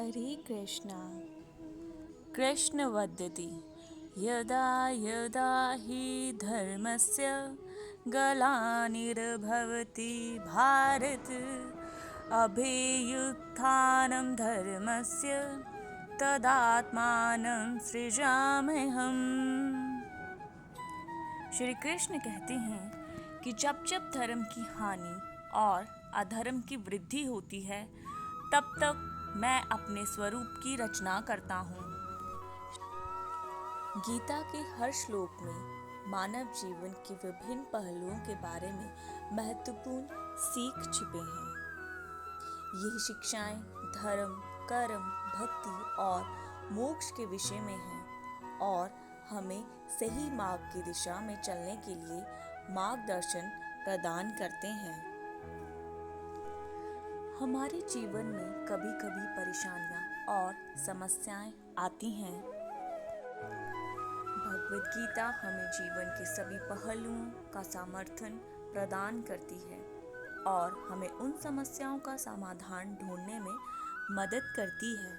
हरे कृष्णा। कृष्ण वदति यदा यदा हि धर्मस्य ग्लानिर्भवति भारत अभ्युत्थानं धर्मस्य तदात्मानं सृजाम्यहम्। श्री कृष्ण कहते हैं कि जब जब धर्म की हानि और अधर्म की वृद्धि होती है तब तक मैं अपने स्वरूप की रचना करता हूँ। गीता के हर श्लोक में मानव जीवन के विभिन्न पहलुओं के बारे में महत्वपूर्ण सीख छिपे हैं। यही शिक्षाएं धर्म, कर्म, भक्ति और मोक्ष के विषय में हैं और हमें सही मार्ग की दिशा में चलने के लिए मार्गदर्शन प्रदान करते हैं। हमारे जीवन में कभी कभी परेशानियां और समस्याएं आती हैं। भगवद गीता हमें जीवन के सभी पहलुओं का समर्थन प्रदान करती है और हमें उन समस्याओं का समाधान ढूंढने में मदद करती है।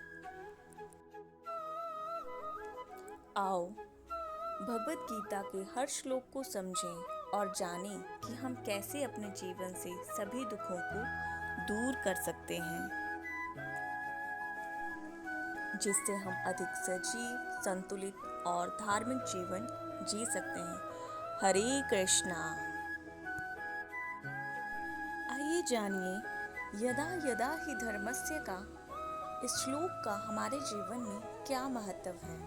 आओ भगवद गीता के हर श्लोक को समझें और जानें कि हम कैसे अपने जीवन से सभी दुखों को दूर कर सकते हैं, जिससे हम अधिक सजीव, संतुलित और धार्मिक जीवन जी सकते हैं। हरे कृष्णा। आइए जानिए यदा यदा ही धर्मस्य का इस श्लोक का हमारे जीवन में क्या महत्व है।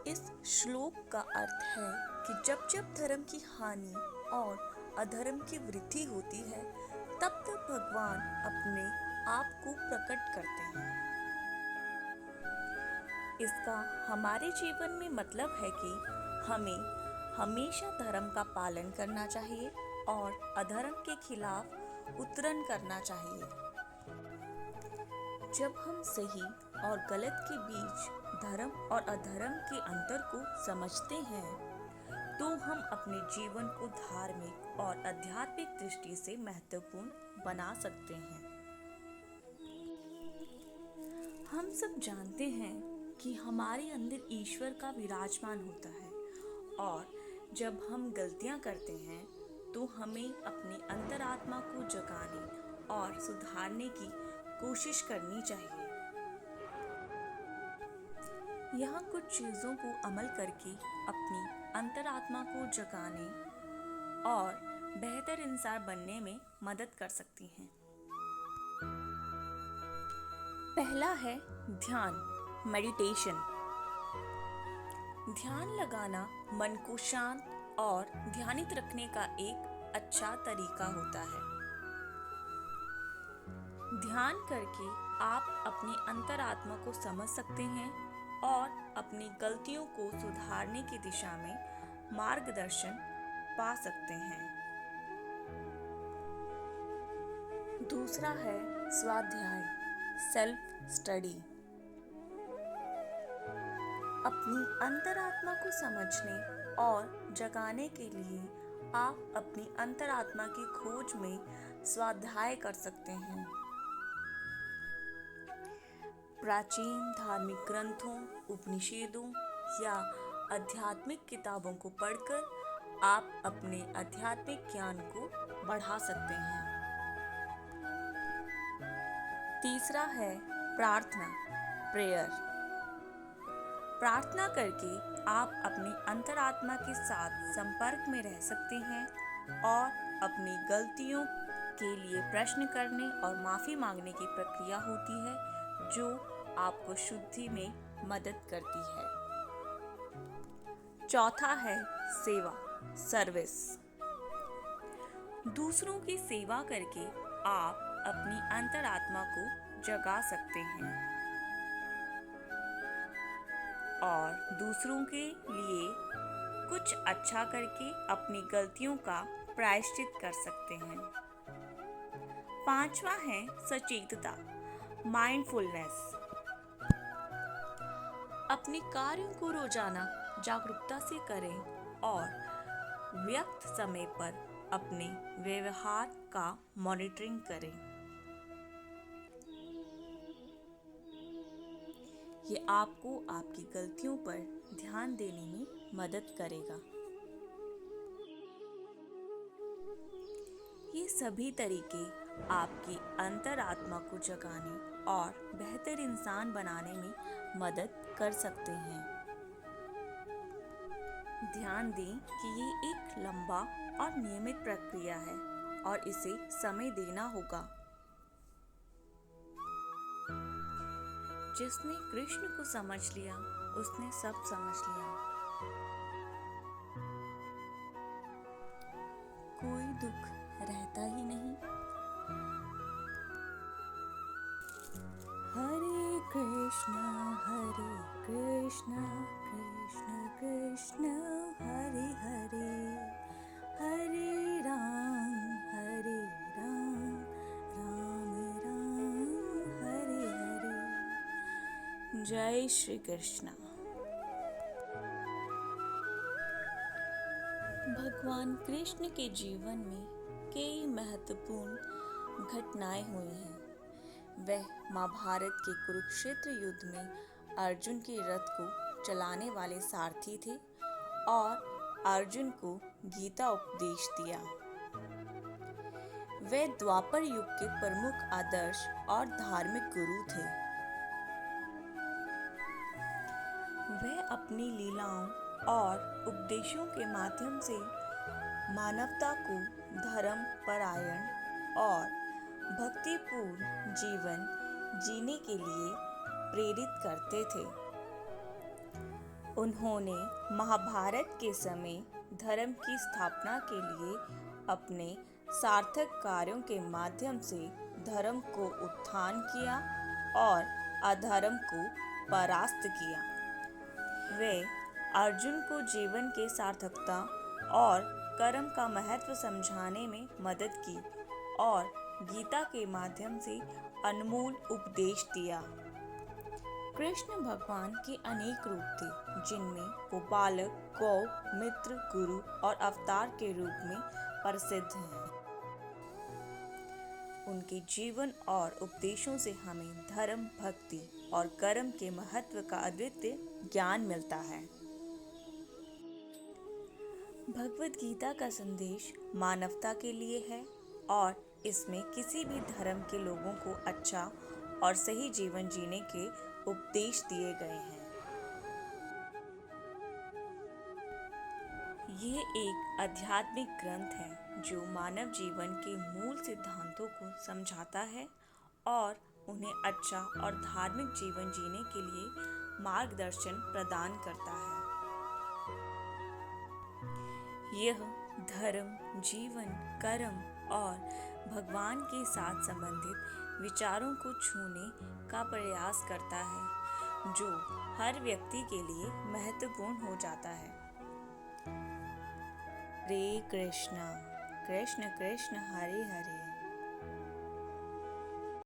इस श्लोक का अर्थ है कि जब जब धर्म की हानि और अधर्म की वृद्धि होती है तब तक भगवान अपने आप को प्रकट करते हैं। इसका हमारे जीवन में मतलब है कि हमें हमेशा धर्म का पालन करना चाहिए और अधर्म के खिलाफ उत्तरण करना चाहिए। जब हम सही और गलत के बीच धर्म और अधर्म के अंतर को समझते हैं तो हम अपने जीवन को धार्मिक और आध्यात्मिक दृष्टि से महत्वपूर्ण बना सकते हैं। हम सब जानते हैं कि हमारे अंदर ईश्वर का विराजमान होता है और जब हम गलतियां करते हैं तो हमें अपनी अंतरात्मा को जगाने और सुधारने की कोशिश करनी चाहिए। यहाँ कुछ चीज़ों को अमल करके अपनी अंतरात्मा को जगाने और बेहतर इंसान बनने में मदद कर सकती हैं। पहला है ध्यान, मेडिटेशन। ध्यान लगाना मन को शांत और ध्यानित रखने का एक अच्छा तरीका होता है। ध्यान करके आप अपनी अंतरात्मा को समझ सकते हैं और अपनी गलतियों को सुधारने की दिशा में मार्गदर्शन पा सकते हैं। दूसरा है स्वाध्याय, सेल्फ स्टडी। अपनी अंतरात्मा को समझने और जगाने के लिए आप अपनी अंतरात्मा की खोज में स्वाध्याय कर सकते हैं। प्राचीन धार्मिक ग्रंथों, उपनिषदों या आध्यात्मिक किताबों को पढ़कर आप अपने आध्यात्मिक ज्ञान को बढ़ा सकते हैं। तीसरा है प्रार्थना, प्रेयर। प्रार्थना करके आप अपनी अंतरात्मा के साथ संपर्क में रह सकते हैं और अपनी गलतियों के लिए प्रश्न करने और माफ़ी मांगने की प्रक्रिया होती है जो आपको शुद्धि में मदद करती है। चौथा है सेवा, सर्विस। दूसरों की सेवा करके आप अपनी अंतरात्मा को जगा सकते हैं और दूसरों के लिए कुछ अच्छा करके अपनी गलतियों का प्रायश्चित कर सकते हैं। पांचवा है सचेतता, माइंडफुलनेस। अपने कार्यों को रोजाना जागरूकता से करें और व्यक्त समय पर अपने व्यवहार का मॉनिटरिंग करें। ये आपको आपकी गलतियों पर ध्यान देने में मदद करेगा। ये सभी तरीके आपकी अंतरात्मा को जगाने और बेहतर इंसान बनाने में मदद कर सकते हैं। ध्यान दें कि ये एक लंबा और नियमित प्रक्रिया है और इसे समय देना होगा। जिसने कृष्ण को समझ लिया, उसने सब समझ लिया। कोई दुख रहता ही नहीं। हरे कृष्ण कृष्ण कृष्ण हरे हरे, हरे राम राम राम हरे हरे। जय श्री कृष्ण। भगवान कृष्ण के जीवन में कई महत्वपूर्ण घटनाएं हुई हैं। वह महाभारत के कुरुक्षेत्र युद्ध में अर्जुन के रथ को चलाने वाले सारथी थे और अर्जुन को गीता उपदेश दिया। वे द्वापर युग के प्रमुख आदर्श और धार्मिक गुरु थे। वे अपनी लीलाओं और उपदेशों के माध्यम से मानवता को धर्म परायण और भक्तिपूर्ण जीवन जीने के लिए प्रेरित करते थे। उन्होंने महाभारत के समय धर्म की स्थापना के लिए अपने सार्थक कार्यों के माध्यम से धर्म को उत्थान किया और अधर्म को परास्त किया। वे अर्जुन को जीवन के सार्थकता और कर्म का महत्व समझाने में मदद की और गीता के माध्यम से अनमोल उपदेश दिया। कृष्ण भगवान के अनेक रूप थे, जिनमें वो बालक, गौ, मित्र, गुरु और अवतार के रूप में प्रसिद्ध हैं। उनके जीवन और उपदेशों से हमें धर्म, भक्ति और कर्म के महत्व का अद्वितीय ज्ञान मिलता है। भगवद गीता का संदेश मानवता के लिए है और इसमें किसी भी धर्म के लोगों को अच्छा और सही जीवन जीने के उपदेश दिए गए हैं। ये एक आध्यात्मिक ग्रंथ है जो मानव जीवन के मूल सिद्धांतों को समझाता है और उन्हें अच्छा और धार्मिक जीवन जीने के लिए मार्गदर्शन प्रदान करता है। यह धर्म, जीवन, कर्म और भगवान के साथ संबंधित विचारों को छूने का प्रयास करता है, जो हर व्यक्ति के लिए महत्वपूर्ण हो जाता है। हरे कृष्ण कृष्ण कृष्ण हरे हरे,